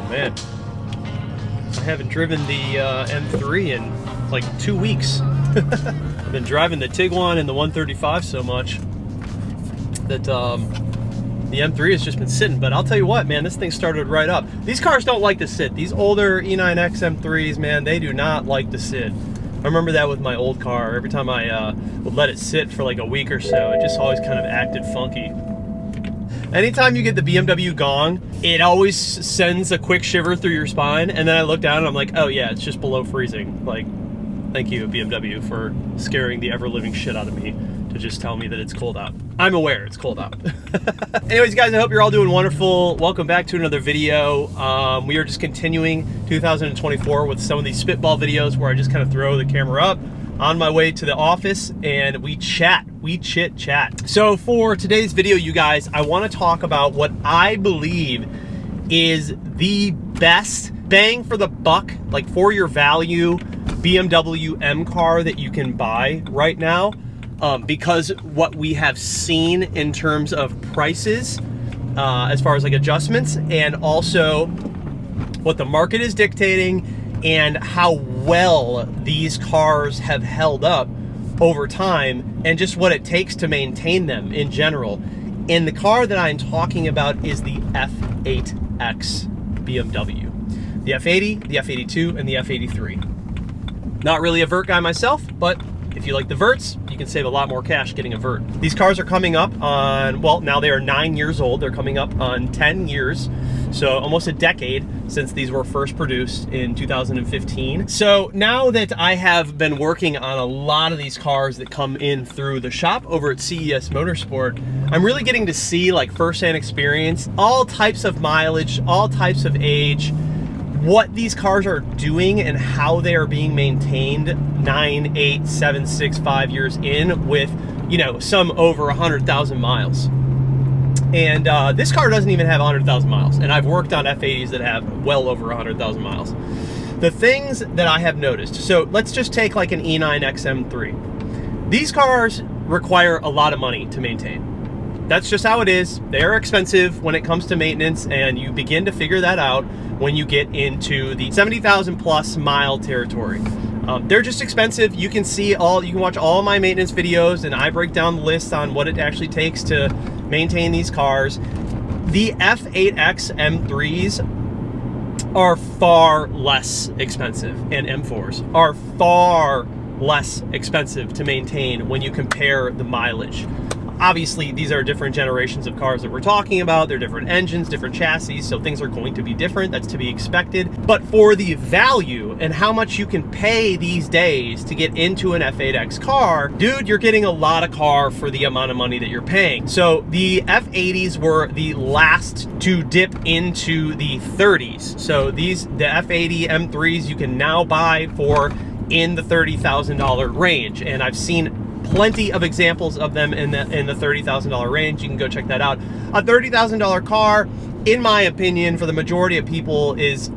man. I haven't driven the M3 in like 2 weeks. I've been driving the Tiguan and the 135 so much that the M3 has just been sitting. But I'll tell you what, man, this thing started right up. These cars don't like to sit. These older E9X M3s, man, they do not like to sit. I remember that with my old car. Every time I would let it sit for like a week or so, it just always kind of acted funky. Anytime you get the BMW gong, it always sends a quick shiver through your spine, and then I look down and I'm like, oh yeah, it's just below freezing. Like, thank you, BMW, for scaring the ever-living shit out of me to just tell me that it's cold out. I'm aware it's cold out. Anyways, guys, I hope you're all doing wonderful. Welcome back to another video. We are just continuing 2024 with some of these spitball videos where I just kind of throw the camera up on my way to the office and we chat. We chit chat. So for today's video, you guys, I want to talk about what I believe is the best bang for the buck, like for your value, BMW M car that you can buy right now. Because what we have seen in terms of prices, as far as like adjustments, and also what the market is dictating and how well these cars have held up over time and just what it takes to maintain them in general. And the car that I'm talking about is the F8X BMW. The F80, the F82, and the F83. Not really a vert guy myself, but if you like the verts, you can save a lot more cash getting a vert. These cars are coming up on, well, now they are 9 years old. They're coming up on 10 years. So almost a decade since these were first produced in 2015. So now that I have been working on a lot of these cars that come in through the shop over at CES Motorsport, I'm really getting to see like firsthand experience, all types of mileage, all types of age, what these cars are doing and how they are being maintained 9, 8, 7, 6, 5 years in with, you know, some over 100,000 miles. And this car doesn't even have 100,000 miles. And I've worked on F80s that have well over 100,000 miles. The things that I have noticed, so let's just take like an E9X M3. These cars require a lot of money to maintain. That's just how it is. They're expensive when it comes to maintenance, and you begin to figure that out when you get into the 70,000 plus mile territory. They're just expensive. You can see you can watch all of my maintenance videos, and I break down the list on what it actually takes to maintain these cars. The F8X M3s are far less expensive, and M4s are far less expensive to maintain when you compare the mileage. Obviously, these are different generations of cars that we're talking about. They're different engines, different chassis, so things are going to be different. That's to be expected. But for the value and how much you can pay these days to get into an F8X car, dude, you're getting a lot of car for the amount of money that you're paying. So the F80s were the last to dip into the 30s. So the F80 M3s you can now buy for in the $30,000 range. And I've seen plenty of examples of them in the $30,000 range. You can go check that out. A $30,000 car, in my opinion, for the majority of people is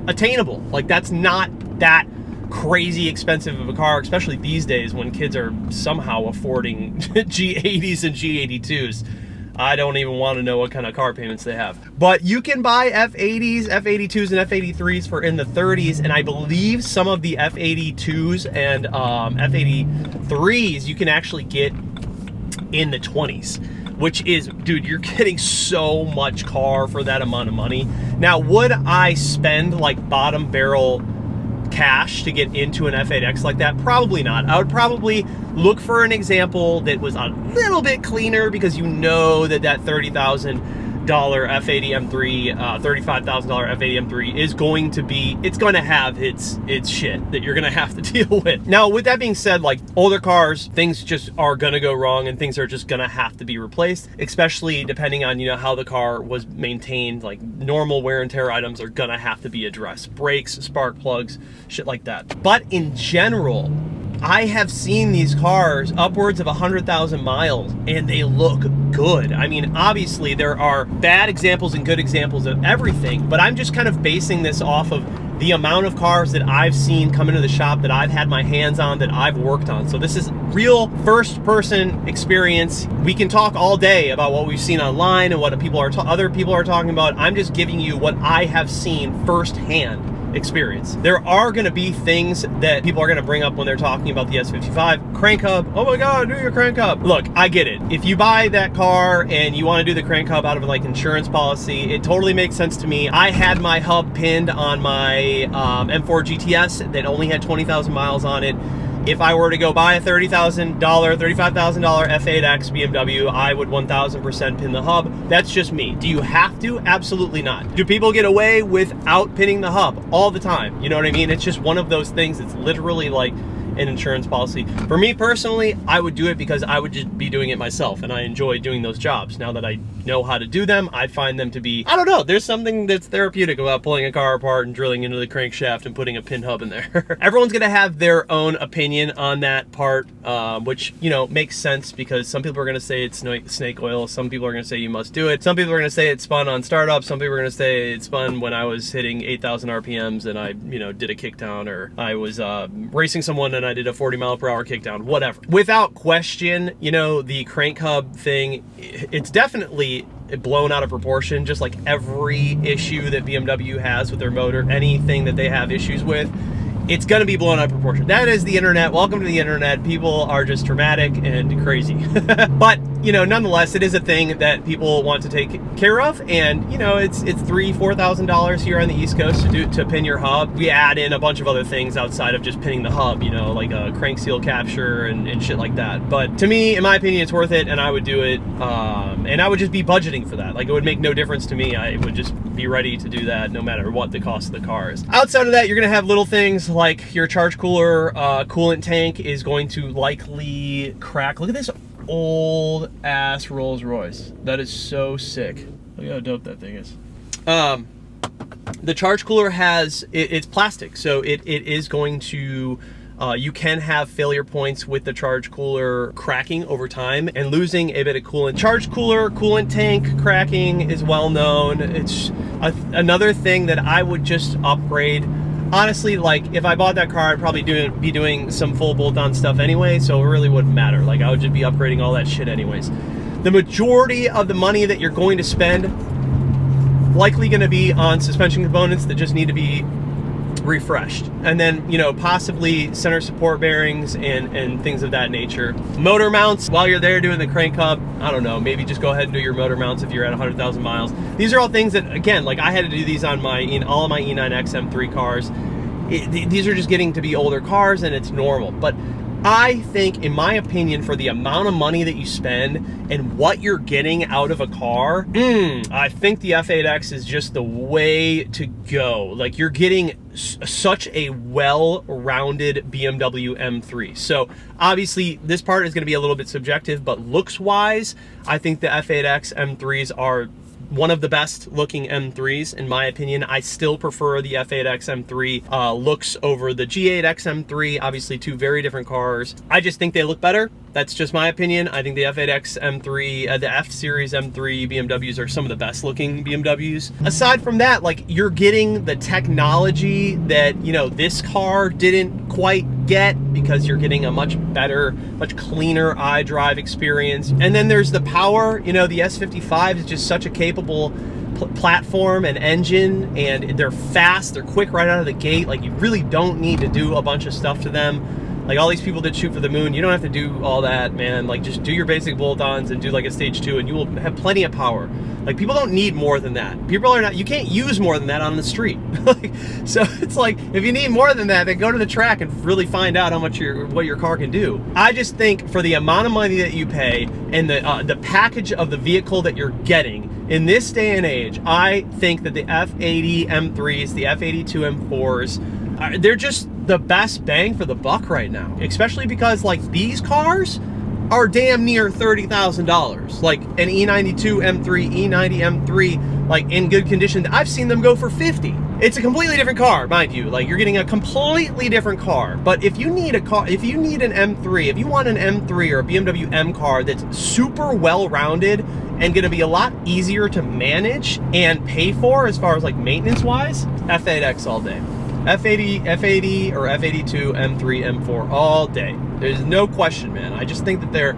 attainable. Like, that's not that crazy expensive of a car, especially these days when kids are somehow affording G80s and G82s. I don't even want to know what kind of car payments they have. But you can buy F80s, F82s, and F83s for in the 30s, and I believe some of the F82s and F83s you can actually get in the 20s, which is, dude, you're getting so much car for that amount of money. Now, would I spend like bottom barrel cash to get into an F8X like that? Probably not. I would probably look for an example that was a little bit cleaner, because you know that $30,000 F80 M3, $35,000 F80 M3 is going to be, it's going to have its shit that you're going to have to deal with. Now, with that being said, like older cars, things just are going to go wrong and things are just going to have to be replaced, especially depending on, you know, how the car was maintained. Like normal wear and tear items are going to have to be addressed. Brakes, spark plugs, shit like that. But in general, I have seen these cars upwards of 100,000 miles and they look good. I mean, obviously there are bad examples and good examples of everything, but I'm just kind of basing this off of the amount of cars that I've seen come into the shop, that I've had my hands on, that I've worked on. So this is real first-person experience. We can talk all day about what we've seen online and what other people are talking about. I'm just giving you what I have seen firsthand experience. There are going to be things that people are going to bring up when they're talking about the S65 crank hub. Oh my God, do your crank hub. Look, I get it. If you buy that car and you want to do the crank hub out of like insurance policy, it totally makes sense to me. I had my hub pinned on my M4 GTS that only had 20,000 miles on it. If I were to go buy a $35,000 F8X BMW, I would 1000% pin the hub. That's just me. Do you have to? Absolutely not. Do people get away without pinning the hub all the time? You know what I mean? It's just one of those things. It's literally like an insurance policy. For me personally, I would do it because I would just be doing it myself, and I enjoy doing those jobs. Now that I know how to do them, I find them to be, I don't know, there's something that's therapeutic about pulling a car apart and drilling into the crankshaft and putting a pin hub in there. Everyone's gonna have their own opinion on that part, which, you know, makes sense, because some people are gonna say it's snake oil, some people are gonna say you must do it, some people are gonna say it spun on startup, some people are gonna say it spun when I was hitting 8,000 RPMs and I, you know, did a kickdown, or I was racing someone and I did a 40-mile-per-hour kickdown, whatever. Without question, you know, the crank hub thing, it's definitely blown out of proportion, just like every issue that BMW has with their motor, anything that they have issues with, it's gonna be blown out of proportion. That is the internet. Welcome to the internet. People are just dramatic and crazy. But, you know, nonetheless, it is a thing that people want to take care of, and, you know, it's $3,000-$4,000 here on the East Coast to pin your hub. We add in a bunch of other things outside of just pinning the hub, you know, like a crank seal capture and shit like that. But to me, in my opinion, it's worth it, and I would do it, and I would just be budgeting for that. Like, it would make no difference to me. I would just be ready to do that no matter what the cost of the car is. Outside of that, you're gonna have little things like your charge cooler coolant tank is going to likely crack. Look at this old ass Rolls Royce. That is so sick. Look how dope that thing is. The charge cooler it's plastic, so it is going to, you can have failure points with the charge cooler cracking over time and losing a bit of coolant. Charge cooler coolant tank cracking is well known. It's another thing that I would just upgrade. Honestly, like, if I bought that car, I'd probably be doing some full bolt-on stuff anyway, so it really wouldn't matter. Like, I would just be upgrading all that shit anyways. The majority of the money that you're going to spend likely going to be on suspension components that just need to be refreshed, and then, you know, possibly center support bearings and things of that nature. Motor mounts, while you're there doing the crank hub, I don't know, maybe just go ahead and do your motor mounts if you're at 100,000 miles. These are all things that, again, like, I had to do these on all of my E9X M3 cars. These are just getting to be older cars, and it's normal. But I think, in my opinion, for the amount of money that you spend and what you're getting out of a car, I think the F8X is just the way to go. Like, you're getting such a well-rounded BMW M3. So obviously this part is going to be a little bit subjective, but looks-wise, I think the F8X M3s are one of the best looking M3s, in my opinion. I still prefer the F8X M3 looks over the G8X M3. Obviously, two very different cars. I just think they look better. That's just my opinion. I think the F8X M3, the F-Series M3 BMWs are some of the best looking BMWs. Aside from that, like, you're getting the technology that, you know, this car didn't quite get, because you're getting a much better, much cleaner iDrive experience. And then there's the power. You know, the S55 is just such a capable platform and engine, and they're fast, they're quick right out of the gate. Like, you really don't need to do a bunch of stuff to them. Like, all these people that shoot for the moon, you don't have to do all that, man. Like, just do your basic bolt-ons and do like a stage 2, and you will have plenty of power. Like, people don't need more than that. People are not, you can't use more than that on the street. So it's like, if you need more than that, then go to the track and really find out how much what your car can do. I just think for the amount of money that you pay and the package of the vehicle that you're getting in this day and age, I think that the F80 M3s, the F82 M4s, they're just the best bang for the buck right now. Especially because, like, these cars are damn near $30,000. Like an E92 M3, E90 M3, like in good condition, I've seen them go for 50. It's a completely different car, mind you. Like, you're getting a completely different car. But if you need a car, if you need an M3, if you want an M3 or a BMW M car that's super well-rounded and gonna be a lot easier to manage and pay for as far as like maintenance-wise, F8X all day. F80 or F82, M3, M4 all day. There's no question, man. I just think that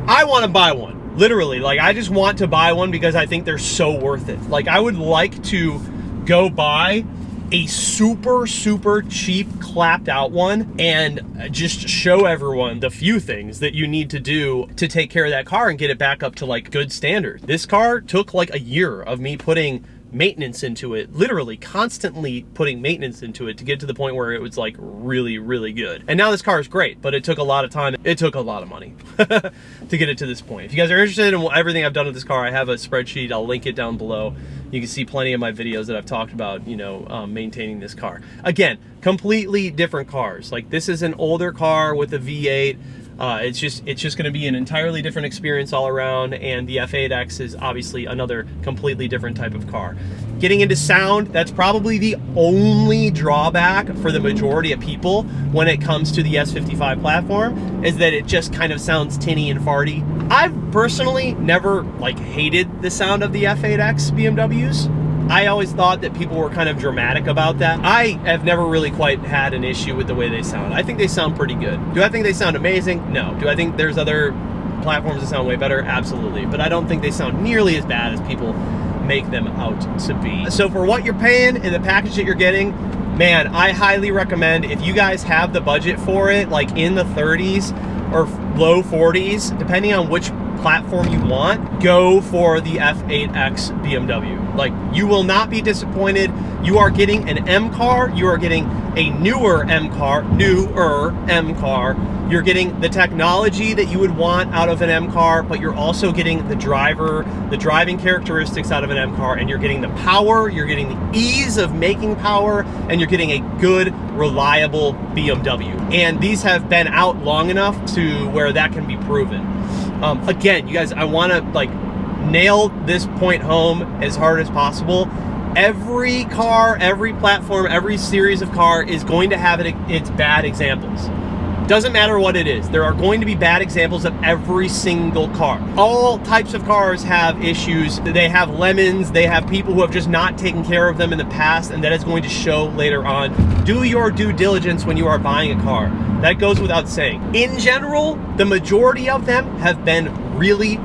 I want to buy one. Literally, like, I just want to buy one because I think they're so worth it. Like, I would like to go buy a super cheap clapped out one and just show everyone the few things that you need to do to take care of that car and get it back up to like good standard. This car took like a year of me putting maintenance into it, literally constantly putting maintenance into it to get to the point where it was like really good. And now this car is great, but it took a lot of time. It took a lot of money to get it to this point. If you guys are interested in everything I've done with this car, I have a spreadsheet. I'll link it down below. You can see plenty of my videos that I've talked about, you know, maintaining this car. Again, completely different cars. Like, this is an older car with a V8. It's just going to be an entirely different experience all around, and the F8X is obviously another completely different type of car. Getting into sound, that's probably the only drawback for the majority of people when it comes to the S65 platform, is that it just kind of sounds tinny and farty. I've personally never like hated the sound of the F8X BMWs. I always thought that people were kind of dramatic about that. I have never really quite had an issue with the way they sound. I think they sound pretty good. Do I think they sound amazing? No. Do I think there's other platforms that sound way better? Absolutely. But I don't think they sound nearly as bad as people make them out to be. So for what you're paying and the package that you're getting, man, I highly recommend, if you guys have the budget for it, like in the 30s or low 40s, depending on which platform you want, go for the F8X BMW. Like, you will not be disappointed. You are getting an M car, you are getting a newer M car, you're getting the technology that you would want out of an M car, but you're also getting the driving characteristics out of an M car, and you're getting the power, you're getting the ease of making power, and you're getting a good, reliable BMW. And these have been out long enough to where that can be proven. Again, you guys, I want to like nail this point home as hard as possible. Every car, every platform, every series of car is going to have its bad examples. Doesn't matter what it is. There are going to be bad examples of every single car. All types of cars have issues. They have lemons. They have people who have just not taken care of them in the past, and that is going to show later on. Do your due diligence when you are buying a car. That goes without saying. In general, the majority of them have been really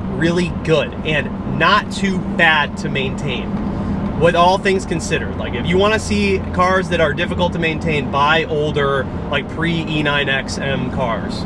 good and not too bad to maintain. With all things considered, like, if you want to see cars that are difficult to maintain, buy older, like pre-E9X M cars.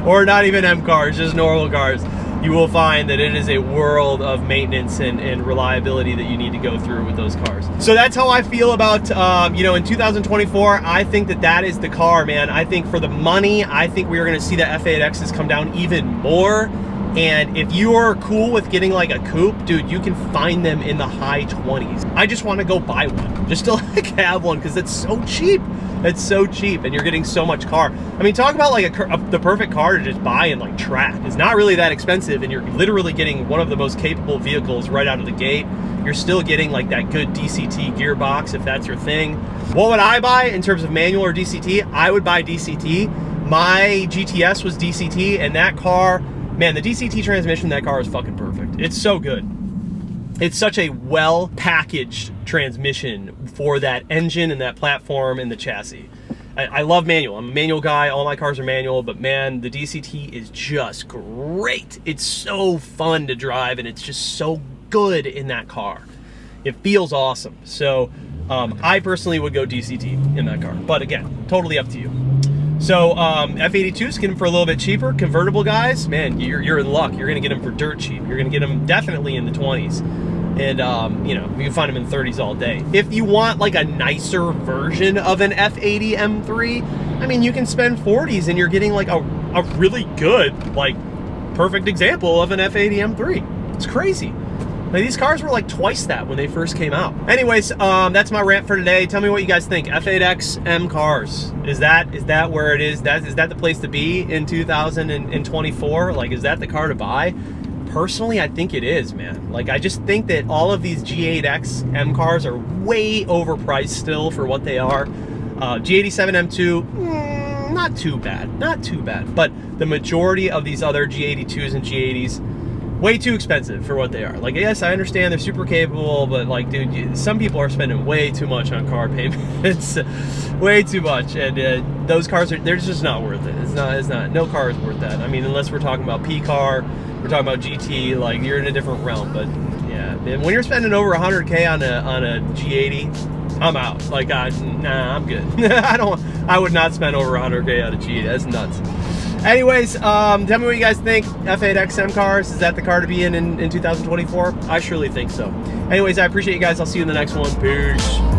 Or not even M cars, just normal cars. You will find that it is a world of maintenance and reliability that you need to go through with those cars. So that's how I feel about, you know, in 2024, I think that is the car, man. I think for the money, I think we are going to see the F8Xs come down even more. And if you are cool with getting like a coupe, dude, you can find them in the high 20s. I just want to go buy one, just to like have one, because it's so cheap. It's so cheap, and you're getting so much car. I mean, talk about like the perfect car to just buy and like track. It's not really that expensive, and you're literally getting one of the most capable vehicles right out of the gate. You're still getting like that good DCT gearbox if that's your thing. What would I buy in terms of manual or DCT? I would buy DCT. My GTS was DCT, and that car, man, the DCT transmission in that car is fucking perfect. It's so good. It's such a well-packaged transmission for that engine and that platform and the chassis. I love manual. I'm a manual guy. All my cars are manual, but man, the DCT is just great. It's so fun to drive, and it's just so good in that car. It feels awesome. So I personally would go DCT in that car. But again, totally up to you. So F82s, get them for a little bit cheaper. Convertible guys, man, you're in luck. You're gonna get them for dirt cheap. You're gonna get them definitely in the 20s, and you know, you can find them in 30s all day. If you want like a nicer version of an F80 M3, I mean, you can spend 40s and you're getting like a really good, like, perfect example of an F80 M3. It's crazy. Like, these cars were like twice that when they first came out. Anyways, that's my rant for today. Tell me what you guys think. F8X M cars. Is that where it is? Is that the place to be in 2024? Like, is that the car to buy? Personally, I think it is, man. Like, I just think that all of these G8X M cars are way overpriced still for what they are. G87 M2, not too bad, not too bad. But the majority of these other G82s and G80s, way too expensive for what they are. Like, yes, I understand they're super capable, but like, dude, some people are spending way too much on car payments, way too much, and those cars they're just not worth it. It's not. No car is worth that. I mean, unless we're talking about P car, we're talking about GT, like, you're in a different realm. But yeah, when you're spending over 100K on a G80, I'm out. Like, nah, I'm good. I would not spend over 100K on a G80. That's nuts. Anyways, tell me what you guys think. F8X M cars, is that the car to be in 2024? I surely think so. Anyways, I appreciate you guys. I'll see you in the next one. Peace.